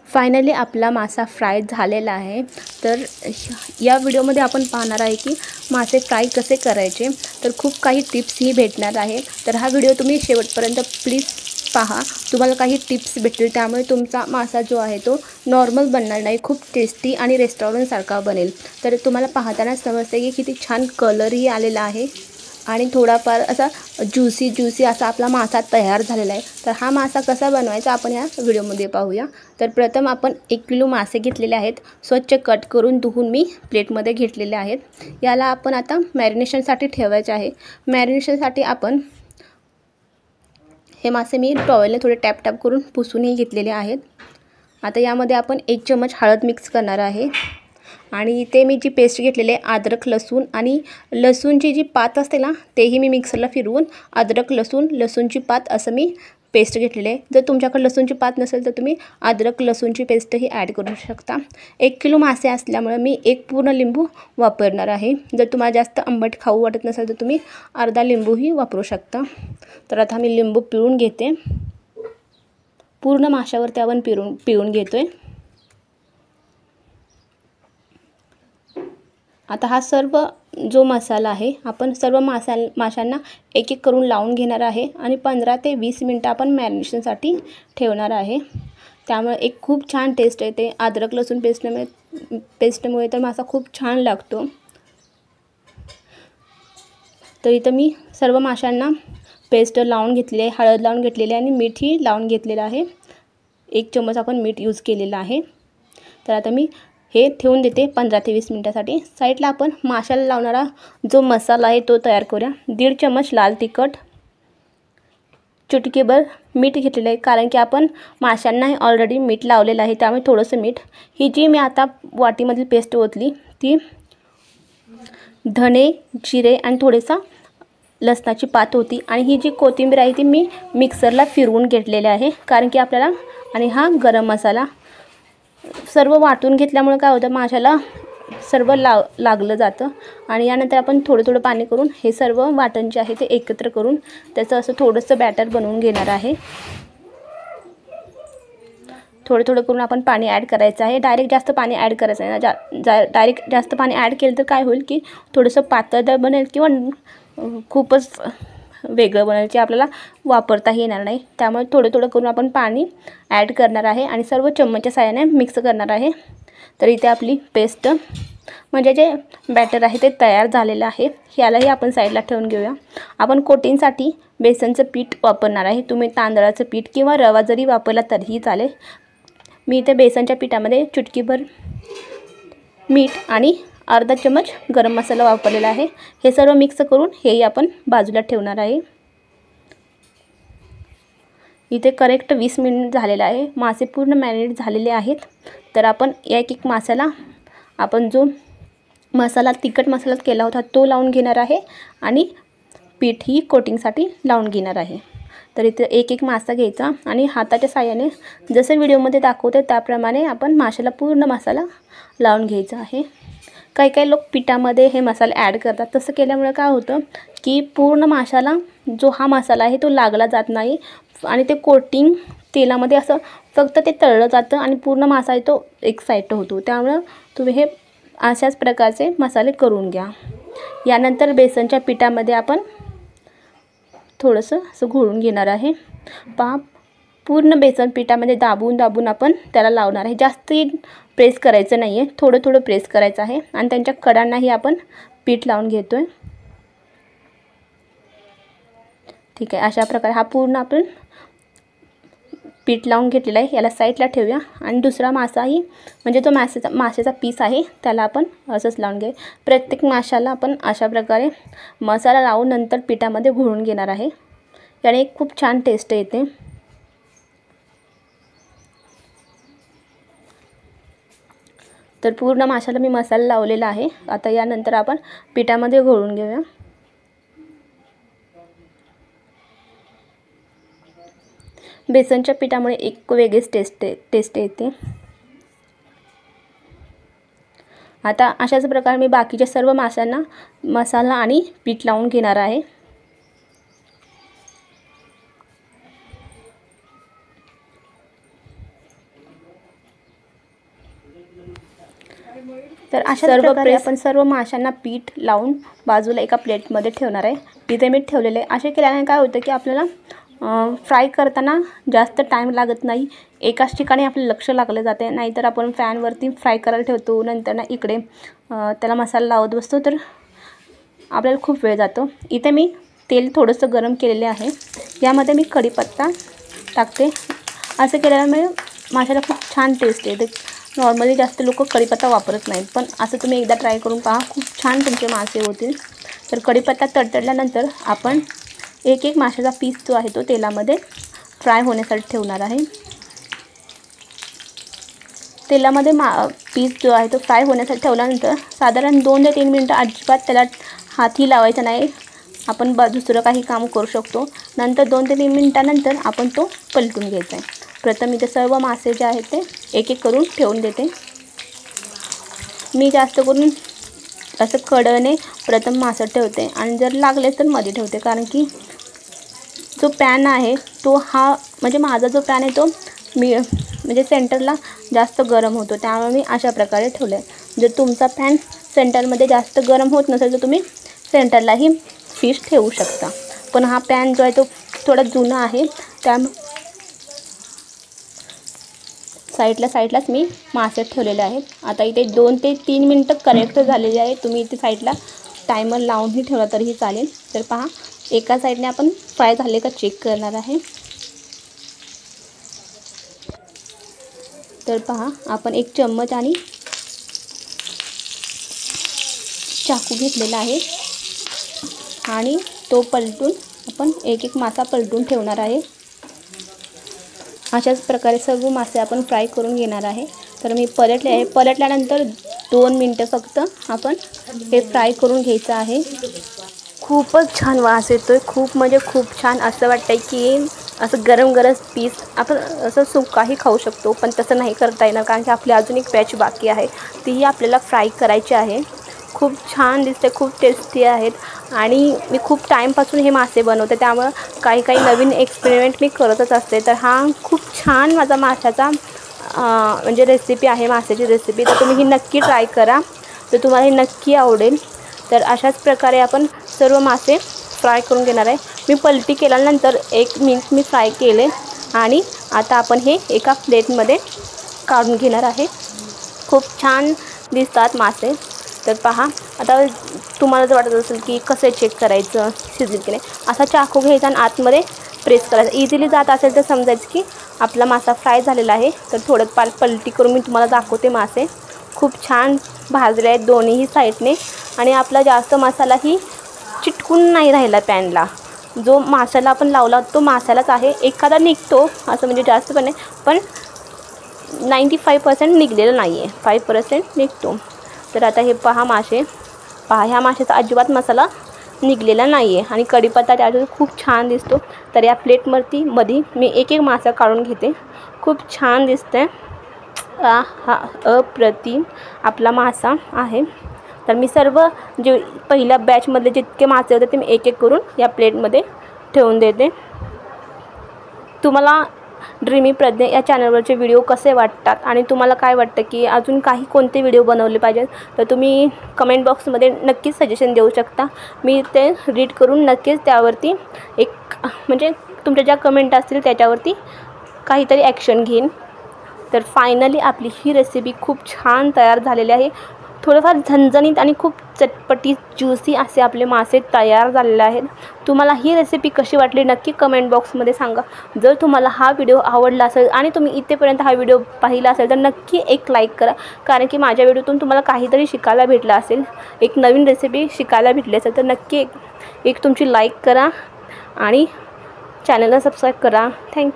Finally आपला मासा fry झालेला आहे। तर या व्हिडिओमध्ये आपण पाहणार आहे की मासे फ्राय कसे करायचे। तर खूप काही टिप्सही भेटणार आहे। तर हा व्हिडिओ तुम्ही शेवटपर्यंत प्लीज पहा, तुम्हाला काही टिप्स भेटतील, त्यामुळे तुमचा मासा जो आहे तो नॉर्मल बनणार नाही, खूप टेस्टी आणि रेस्टॉरंटसारखा बनेल। तर तुम्हाला पाहताना समजते की किती छान कलरही आलेला आहे आणि थोडाफार असा ज्यूसी असा आपला मासा तयार झालेला आहे। तर हा मासा कसा बनवायचा आपण या व्हिडिओमध्ये पाहूया। तर प्रथम आपण 1 किलो मासे घेतलेले आहेत, स्वच्छ कट करून धुवून मी प्लेटमध्ये घेतलेले आहेत। याला आपण आता मॅरिनेशनसाठी ठेवायचे आहे। मॅरिनेशनसाठी आपण हे मासे मी टॉवेलने थोडे टॅप करून पुसूनही घेतलेले आहेत। आता यामध्ये आपण 1 चमच हळद मिक्स करणार आहे आणि इथे मी जी पेस्ट घेतलेली आहे अद्रक लसूण आणि लसूणची जी पात असते ना, तेही मी मिक्सरला फिरवून अद्रक लसूणची पात असं मी पेस्ट घेतलेली आहे। जर तुमच्याकडे लसूणची पात नसेल तर तुम्ही अद्रक लसूणची पेस्टही ॲड करू शकता। 1 किलो मासे असल्यामुळे मी 1 पूर्ण लिंबू वापरणार आहे। जर तुम्हाला जास्त आंबट खाऊ वाटत नसेल तर तुम्ही अर्धा लिंबूही वापरू शकता। तर आता मी लिंबू पिळून घेते, पूर्ण माशावरती आपण पिळून घेतोय। आता हा सर्व जो मसाला आहे आपण सर्व माशांना एक एक करून लावून घेणार आहे आणि 15 ते 20 मिनिटं आपण मॅरिनेशनसाठी ठेवणार आहे। त्यामुळे एक खूप छान टेस्ट येते। अद्रक लसूण पेस्टमुळे तर मासा खूप छान लागतो। तर इथं मी सर्व माशांना पेस्ट लावून घेतली आहे, हळद लावून घेतलेली आहे आणि मीठही लावून घेतलेलं आहे। 1 चमच आपण मीठ यूज केलेलं आहे। तर आता मी हे ठेवून देते 15 ते 20 मिनिटासाठी। साईडला आपण माशाला लावणारा जो मसाला आहे तो तयार करूया। 1.5 चमच लाल तिखट, चुटकीभर मीठ घेतलेलं आहे, कारण की आपण माशांना ऑलरेडी मीठ लावलेलं आहे, त्यामुळे थोडंसं मीठ। ही जी मी आता वाटीमधली पेस्ट ओतली ती धणे, जिरे आणि थोडेसा लसणाची पात होती आणि ही जी कोथिंबीर आहे ती मी मिक्सरला फिरवून घेतलेली आहे, कारण की आपल्याला आणि हा गरम मसाला सर्व वाटून घेतल्यामुळे काय होतं माशाला सर्व लागलं जातं। आणि यानंतर आपण थोडं पाणी करून हे सर्व वाटण जे आहे ते एकत्र करून त्याचं असं थोडंसं बॅटर बनवून घेणार आहे। थोडं करून आपण पाणी ॲड करायचं आहे। डायरेक्ट जास्त पाणी ॲड करायचं आहे ना, डायरेक्ट जास्त पाणी ॲड केलं तर काय होईल की थोडंसं पातळ बनेल किंवा खूपच वेगळं बनेल की आपल्याला वापरताही येणार नाही। त्यामुळे थोडं करून आपण पाणी ॲड करणार आहे आणि सर्व चम्मचच्या साहाय्याने मिक्स करणार आहे। तर इथे आपली पेस्ट म्हणजे जे बॅटर आहे ते तयार झालेलं आहे। यालाही आपण साईडला ठेवून घेऊया। आपण कोटिंगसाठी बेसनचं पीठ वापरणार आहे। तुम्ही तांदळाचं पीठ किंवा रवा जरी वापरला तरीही चालेल। मी इथे बेसनच्या पिठामध्ये चुटकीभर मीठ आणि अर्धा चमच गरम मसाला वापरलेला आहे। हे सर्व मिक्स करून हेही आपण बाजूला ठेवणार आहे। इथे करेक्ट 20 मिनिट झालेला आहे। मासे पूर्ण मॅरिनेट झालेले आहेत। तर आपण एक माशाला आपण जो मसाला तिखट मसाला केला होता तो लावून घेणार आहे आणि पीठ ही कोटिंगसाठी लावून घेणार आहे। तर इथे एक मासा घ्यायचा आणि हाताच्या साहाय्याने जसं व्हिडिओमध्ये दाखवते त्याप्रमाणे आपण माशाला पूर्ण मसाला लावून घ्यायचा आहे। काही लोक पिठामध्ये हे मसाले ॲड करतात, तसं केल्यामुळे काय होतं की पूर्ण माशाला जो हा मसाला आहे तो लागला जात नाही आणि ते कोटिंग तेलामध्ये असं फक्त ते तळलं जातं आणि पूर्ण मासा आहे तो एक्साइट होतो। त्यामुळे तुम्ही हे अशाच प्रकारचे मसाले करून घ्या। यानंतर बेसनच्या पिठामध्ये आपण थोडंसं असं घोळून घेणार आहे। पूर्ण बेसन पिठामध्ये दाबून आपण त्याला लावणार आहे। जास्त प्रेस करायचं नाही आहे, थोडं प्रेस करायचं आहे आणि त्यांच्या कडांनाही आपण पीठ लावून घेतोय। ठीक आहे, अशा प्रकारे हा पूर्ण आपण पीठ लावून घेतलेला आहे। याला साईडला ठेवूया आणि दुसरा मासाही म्हणजे जो माशाचा पीस आहे त्याला आपण असंच लावून घे। प्रत्येक माशाला आपण अशा प्रकारे मसाला लावून नंतर पिठामध्ये घोळून घेणार आहे। याने खूप छान टेस्ट येते। तर पूर्ण माशाला मी मसाला लावलेला आहे। आता यानंतर आपण पिठामध्ये घोळून घेऊया। बेसनच्या पिठामुळे एक वेगळीच टेस्ट येते। आता अशाच प्रकारे मी बाकीच्या सर्व माशांना मसाला आणि पीठ लावून घेणार आहे। तर अशा सर्व आपण सर्व माशांना पीठ लावून बाजूला एका प्लेटमध्ये ठेवणार आहे. इथे मी ठेवलेले आहे. असे केल्याने काय होतं की आपल्याला फ्राय करताना जास्त टाईम लागत नाही. एकाच ठिकाणी आपलं लक्ष लागलं जाते. नाहीतर आपण फॅनवरती फ्राय करायला ठेवतो, नंतर ना इकडे त्याला मसाला लावत बसतो, तर आपल्याला खूप वेळ जातो. इथे मी तेल थोडंसं गरम केलेले आहे. यामध्ये मी कढीपत्ता टाकते. असं केल्यामुळे माशाला खूप छान टेस्ट येते. नॉर्मली जास्त लोक कढीपत्ता वापरत नाहीत, पण असं तुम्ही एकदा ट्राय करून पहा, खूप छान तुमचे मासे होतील. तर कढीपत्ता तडतडल्यानंतर आपण एक एक माशाचा पीस जो आहे तो तेलामध्ये फ्राय होण्यासाठी ठेवणार आहे. तेलामध्ये पीस जो आहे तो फ्राय होण्यासाठी ठेवल्यानंतर साधारण 2 ते 3 मिनटं अजिबात त्याला हातही लावायचा नाही. आपण दुसरं काही काम करू शकतो. नंतर 2 ते 3 मिनटानंतर आपण तो पलटून घ्यायचा आहे. प्रथम इथे सर्व मासे जे आहेत ते एक एक करून ठेवून देते. मी जास्त करून असं कडेने प्रथम मासे ठेवते आणि जर लागले तर मध्ये ठेवते, कारण की जो पॅन आहे तो हा म्हणजे माझा जो पॅन आहे तो म्हणजे सेंटरला जास्त गरम होतो, त्यामुळे मी अशा प्रकारे ठेवलं आहे. जर तुमचा पॅन सेंटरमध्ये जास्त गरम होत नसेल तर तुम्ही सेंटरलाही फिश ठेवू शकता. पण हा पॅन जो आहे तो थोडा जुना आहे, त्यामुळे साईडलाच मी मासे ठेवलेले आहेत. आता इथे 2 ते 3 मिनटं करेक्ट झालेले आहे. तुम्ही इथे साईडला टायमर लावूनही ठेवला तरीही चालेल. तर पहा, एका साईडने आपण फ्राय झाले का चेक करणार आहे. तर पहा, आपण एक चम्मच आणि चाकू घेतलेला आहे आणि तो पलटून आपण एक एक मासा पलटून ठेवणार आहे. अशाच प्रकारे सर्व मासे आपण फ्राय करून घेणार आहे. तर मी पलटले आहे. पलटल्यानंतर 2 मिनटं फक्त आपण हे फ्राय करून घ्यायचं आहे. खूपच छान वास येतो आहे. खूप म्हणजे खूप छान. असं वाटतं आहे की असं गरम पीस आपण असं सुकाही खाऊ शकतो, पण तसं नाही करता येणार, कारण की आपली अजून एक बॅच बाकी आहे, तीही आपल्याला फ्राय करायची आहे. खूप छान दिसते, खूप टेस्टी आहेत आणि मी खूप टाईमपासून हे मासे बनवते, त्यामुळं काही नवीन एक्सपेरिमेंट मी करतच असते. तर हा खूप छान माझा माशाचा म्हणजे रेसिपी आहे, माशाची रेसिपी. तर तुम्ही ही नक्की ट्राय करा, तर तुम्हाला ही नक्की आवडेल. तर अशाच प्रकारे आपण सर्व मासे फ्राय करून घेणार आहे. मी पलटी केल्यानंतर 1 मिनिट मी फ्राय केले आणि आता आपण हे एका प्लेटमध्ये काढून घेणार आहे. खूप छान दिसतात मासे. तर पहा, आता तुम्हाला जर वाटत असेल की कसं चेक करायचं शिजले की नाही, असा चाकू घ्यायचा आणि आतमध्ये प्रेस करायचा. इझिली जात असेल तर समजायचं की आपला मासा फ्राय झालेला आहे. तर थोडं पलटी करून मी तुम्हाला दाखवते. मासे खूप छान भाजले आहेत दोन्हीही साईडने आणि आपला जास्त मसालाही चिटकून नाही राहिला पॅनला. जो माशाला आपण लावला तो माशालाच आहे. एखादा निघतो असं, म्हणजे जास्त पण नाही, पण 95% निघलेलं नाही आहे, 5% निघतो. तर आता हे पहा मासे, ह्या माशाचा अजिबात मसाला निघलेला नाही आहे आणि कढीपत्ता त्याच्यात खूप छान दिसतो. तर या प्लेटवरती मी एक एक मासा काढून घेते. खूप छान दिसतंय. हा अप्रतिम आपला मासा आहे. तर मी सर्व जे पहिल्या बॅचमधले जितके मासे होते ते मी एक एक करून या प्लेटमध्ये ठेवून देते. तुम्हाला ड्रीमी प्रज्ञा या चॅनलवरचे व्हिडिओ कसे वाटतात आणि तुम्हाला काय वाटतं की अजून कोणते व्हिडिओ बनवले पाहिजेत, तर तुम्ही कमेंट बॉक्समध्ये नक्कीच सजेशन देऊ शकता. मी ते रीड करून नक्कीच त्यावरती म्हणजे तुमच्या ज्या कमेंट असतील त्याच्यावरती काहीतरी ॲक्शन घेईन. तर फायनली आपली ही रेसिपी खूप छान तयार झालेली आहे. थोडंफार झणझणीत आणि खूप चटपटी ज्युसी असे आपले मासे तयार झालेले आहेत. तुम्हाला ही रेसिपी कशी वाटली नक्की कमेंट बॉक्समध्ये सांगा. जर तुम्हाला हा व्हिडिओ आवडला असेल आणि तुम्ही इथेपर्यंत हा व्हिडिओ पाहिला असेल तर नक्की एक लाईक करा, कारण की माझ्या व्हिडिओतून तुम्हाला काहीतरी शिकायला भेटलं असेल, एक नवीन रेसिपी शिकायला भेटली असेल, तर नक्की एक तुमची लाईक करा आणि चॅनलला सबस्क्राईब करा. थँक्यू.